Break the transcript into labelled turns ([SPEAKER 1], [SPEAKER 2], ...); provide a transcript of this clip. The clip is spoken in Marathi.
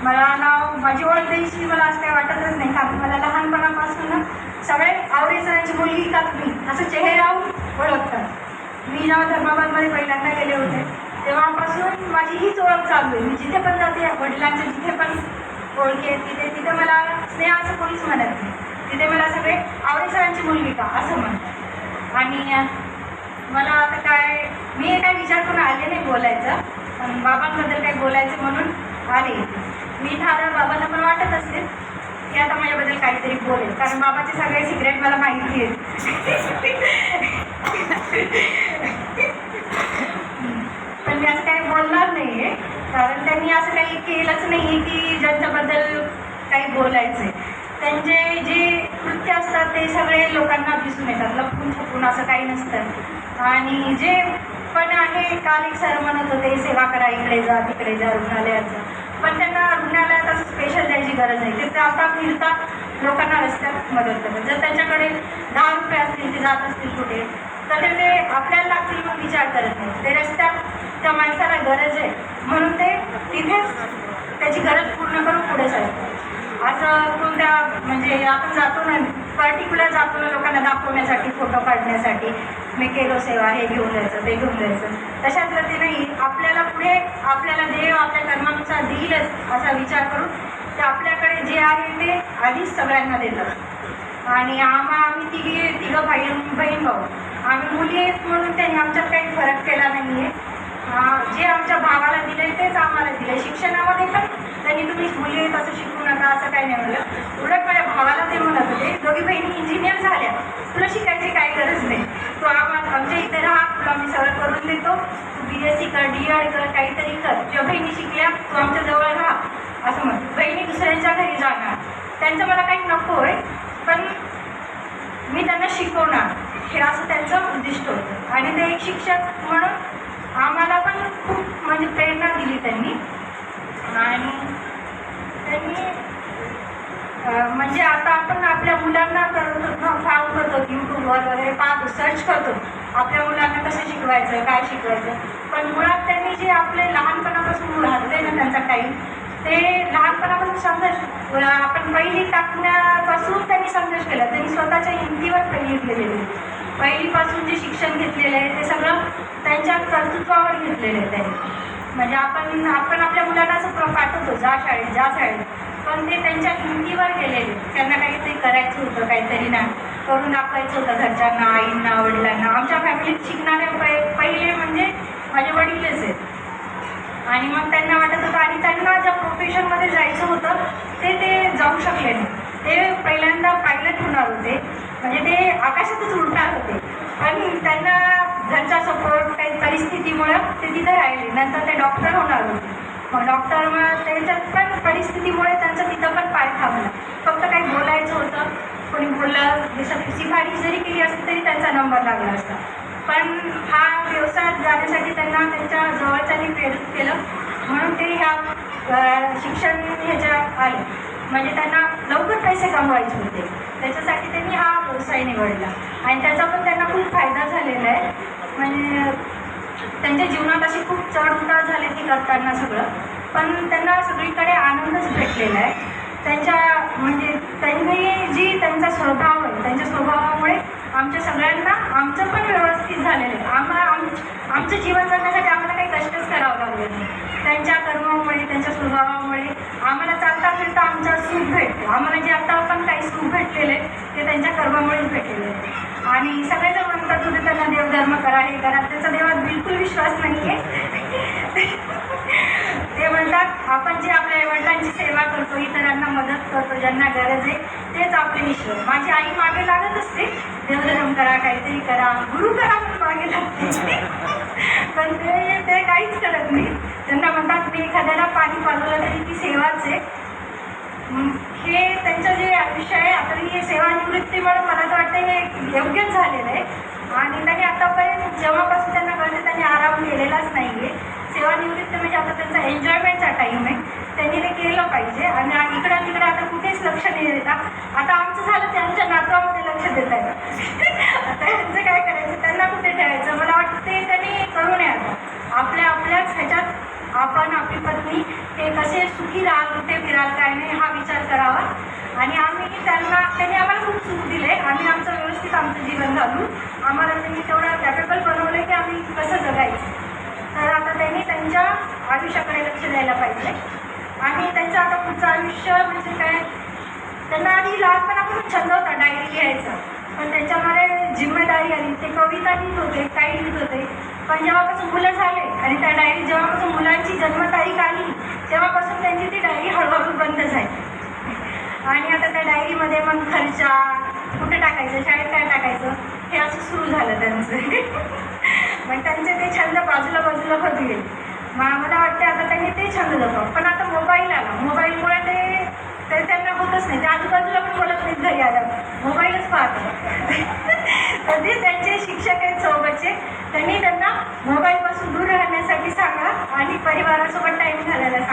[SPEAKER 1] मला नाव माझी ओळख द्यायची मला असं काही वाटतच नाही, कारण मला लहानपणापासून सगळे आवडीची मुलगी का तुम्ही असं चेहऱ्याहून ओळखतात. मी जेव्हा धर्माबादमध्ये पहिल्यांदा गेले होते तेव्हापासून माझी हीच ओळख चालू आहे. मी जिथे पण जाते वडिलांच्या जिथे पण ओळखी आहेत तिथे तिथे मला स्नेहा असं कोणीच म्हणत नाही, तिथे मला सगळे आवडीची मुलगी का असं म्हणतात. आणि मला आता काय मी काय विचार करून आले नाही बोलायचं, पण बाबांबद्दल काही बोलायचं म्हणून आले. मी ठरवलं बाबांना पण वाटत असेल की आता माझ्याबद्दल काहीतरी बोलेल, कारण बाबाचे सगळे सिक्रेट मला माहिती आहेत. पण मी असं काही बोलणार नाही आहे, कारण त्यांनी असं काही केलंच नाही आहे की ज्यांच्याबद्दल काही बोलायचं आहे. त्यांचे जे कृत्य असतात ते सगळे लोकांना दिसून येतात, लपून छपून असं काही नसतं. आणि जे पण आहे, काल एक सर म्हणत होते सेवा करा, इकडे जा तिकडे जा रुग्णालयाचं, पण त्यांना रुग्णालयात असं स्पेशल द्यायची गरज नाही. ते जाता फिरता लोकांना रस्त्यात मदत करतात. जर त्यांच्याकडे 10 रुपये असतील, ते जात असतील कुठे, तर ते आपल्याला लागतील मग विचार करत नाही. ते रस्त्यात त्या माणसाला गरज आहे म्हणून ते तिथेच त्याची गरज पूर्ण करून पुढे सरतात. असं कोणत्या म्हणजे आपण जातो ना, पर्टिक्युलर जातो ना लोकांना दाखवण्यासाठी, फोटो काढण्यासाठी, मी केलो सेवा, हे घेऊन जायचं ते घेऊन जायचं, तशातलं ते नाही. आपल्याला पुढे आपल्याला देव आपल्या कर्मानुसार देईलच असा विचार करून ते आपल्याकडे जे आहे ते आधीच सगळ्यांना देतात. आणि आम्ही तिघं बहीण भाऊ, आम्ही मुली आहेत म्हणून त्यांनी आमच्यात काही फरक केला नाही आहे. जे आमच्या भावाला दिले तेच आम्हाला दिले. शिक्षणामध्ये पण त्यांनी तुम्ही मुली आहेत असं शिकू नका असं काही नाही म्हणलं. उलट माझ्या भावाला ते म्हणत होते, दोघी बहिणी इंजिनियर झाल्या, तुला शिकायची काही गरज नाही, तू आमच्या इथे राहा, तुला मी सगळं करून देतो, तू BSc कर, DEd कर, काहीतरी कर, तुझ्या बहिणी शिकल्या तू आमच्या जवळ राहा असं म्हणतो. बहिणी दुसऱ्यांच्या घरी जाणार, त्यांचं मला काही नको आहे, पण मी त्यांना शिकवणार, हे असं त्यांचं उद्दिष्ट होतं. आणि ते एक शिक्षक म्हणून आम्हाला पण खूप म्हणजे प्रेरणा दिली त्यांनी. आणि त्यांनी म्हणजे आता आपण आपल्या मुलांना फाऊंड करतो, यूट्यूबवर वगैरे पाहतो, सर्च करतो आपल्या मुलांना कसं शिकवायचं, काय शिकवायचं, पण मुळात त्यांनी जे आपले लहानपणापासून घातले ना त्यांचा टाईम, ते लहानपणापासून संघर्ष, आपण पहिली टाकण्यापासून त्यांनी संघर्ष केला. त्यांनी स्वतःच्या हिमतीवर पहिलीत गेलेले, पहिलीपासून जे शिक्षण घेतलेलं आहे ते सगळं त्यांच्या कर्तृत्वावर घेतलेलं आहे त्यांनी. म्हणजे आपण आपल्या मुलांना असं पाठवतो जा शाळेत, पण ते त्यांच्या हिमतीवर गेलेले. त्यांना काहीतरी करायचं होतं, काहीतरी ना करून दाखवायचं होतं घरच्यांना, आईंना, वडिलांना. आमच्या फॅमिलीत शिकणारे पहिले म्हणजे माझे वडीलच आहेत. आणि मग त्यांना वाटत होतं, आणि त्यांना ज्या प्रोफेशनमध्ये जायचं होतं ते जाऊ शकले नाही. ते पहिल्यांदा पायलट होणार होते, म्हणजे ते आकाशातच उडणार होते, पण त्यांना घरचा सपोर्ट काही परिस्थितीमुळं ते तिथं राहिले. नंतर ते डॉक्टर होणार होते, मग डॉक्टर त्याच्यात पण परिस्थितीमुळे त्यांचं तिथं पण पाय थांबला. फक्त काही बोलायचं होतं, कोणी बोललं जसं शिफारस जरी केली असती तरी त्यांचा नंबर लागला असता. पण हा व्यवसायात जाण्यासाठी त्यांना त्यांच्या जवळच्यांनी प्रेरित केलं, म्हणून ते ह्या शिक्षण ह्याच्यात आले. म्हणजे त्यांना लवकर पैसे कमवायचे होते, त्याच्यासाठी त्यांनी हा व्यवसाय निवडला. आणि त्याचा पण त्यांना खूप फायदा झालेला आहे. म्हणजे त्यांच्या जीवनात अशी खूप चढउतार झाले की करताना सगळं, पण त्यांना सगळीकडे आनंदच भेटलेला आहे. म्हणजे त्यांनी त्यांचा स्वभाव आहे, त्यांच्या स्वभावामुळे आमच्या सगळ्यांना आमचं पण व्यवस्थित झालेलं आहे. आमचं जीवन जगण्यासाठी आम्हाला काही कष्टच करावं लागलं नाही. त्यांच्या कर्मामुळे, त्यांच्या स्वभावामुळे आम्हाला चालता फिरता आमचं सुख भेटतं. आम्हाला जे आता आपण काही सुख भेटलेलं आहे ते त्यांच्या कर्मामुळेच भेटलेलं आहे. आणि सगळेजण म्हणतात तुम्ही त्यांना देवधर्म करा, हे करा, त्याचा देवात बिलकुल विश्वास नाही आहे. ते म्हणतात आपण जे आपल्या वडिलांची सेवा करतो, इतरांना मदत करतो, ज्यांना गरज आहे तेच आपले ईश्वर. माझी आई मागे लागत असते, देवधर्म करा, काहीतरी करा, गुरु करा पण मागे लागते, पण ते काहीच करत नाही. त्यांना म्हणतात मी एखाद्याला पाणी पाजवलं तरी ती सेवाच आहे. हे त्यांचं जे आयुष्य आहे, आता ही सेवानिवृत्ती म्हणून मला तर वाटतं हे योग्यच झालेलं आहे. आणि त्यांनी आतापर्यंत जेव्हापासून त्यांना कळतं त्यांनी आराम केलेलाच नाही आहे. सेवानिवृत्ती म्हणजे आता त्यांचा एन्जॉयमेंटचा टाईम आहे, त्यांनी ते केलं पाहिजे. आणि इकडं तिकडं आता कुठेच लक्ष नाही देतात. आता आमचं झालं त्यांच्या नातवामध्ये लक्ष देत आहे. आता त्यांचं काय करायचं, त्यांना कुठे ठेवायचं, मला वाटतं ते त्यांनी करू नये. आता आपल्याच ह्याच्यात आपण आपली पत्नी ते कसे सुखी राहाल, कुठे फिराल काय नाही हा विचार करावा. आणि त्यांनी आम्हाला खूप सुख दिले. आम्ही व्यवस्थित आमचं जीवन घालून आम्हाला त्यांनी तेवढं कॅपेबल बनवलं की आम्ही कसं जगायचं. तर आता त्यांनी त्यांच्या आयुष्याकडे लक्ष द्यायला पाहिजे. आणि त्यांचं आता पुढचं आयुष्य म्हणजे काय, त्यांना आधी लहानपणापासून छंद होता डायरी लिहायचा, पण त्याच्यामध्ये जिम्मेदारी आली. ते कविता लिहित होते, काही लिहित होते, पण जेव्हापासून मुलं झाले आणि त्या डायरी जेव्हापासून मुलांची जन्मतारीख आली तेव्हापासून त्यांची ती डायरी हळूहळू बंद झाली. आणि आता त्या डायरीमध्ये मग खर्चा कुठे टाकायचं, शाळेत काय टाकायचं हे असं सुरू झालं त्यांचं. मग त्यांचे ते छंद बाजूला होत गेले. मग मला वाटते आता त्यांनी ते छंद जपावं. पण आता मोबाईल आला, मोबाईलमुळे ते त्यांना होतच नाही. ते आजूबाजूला पण बोलत नाहीत, घरी आल्यावर मोबाईलच पाहतात. तर ते त्यांचे शिक्षक आहेत सोबतचे, त्यांनी त्यांना मोबाईलपासून दूर राहण्यासाठी सांगा आणि परिवारासोबत टाईम घालायला सांगा.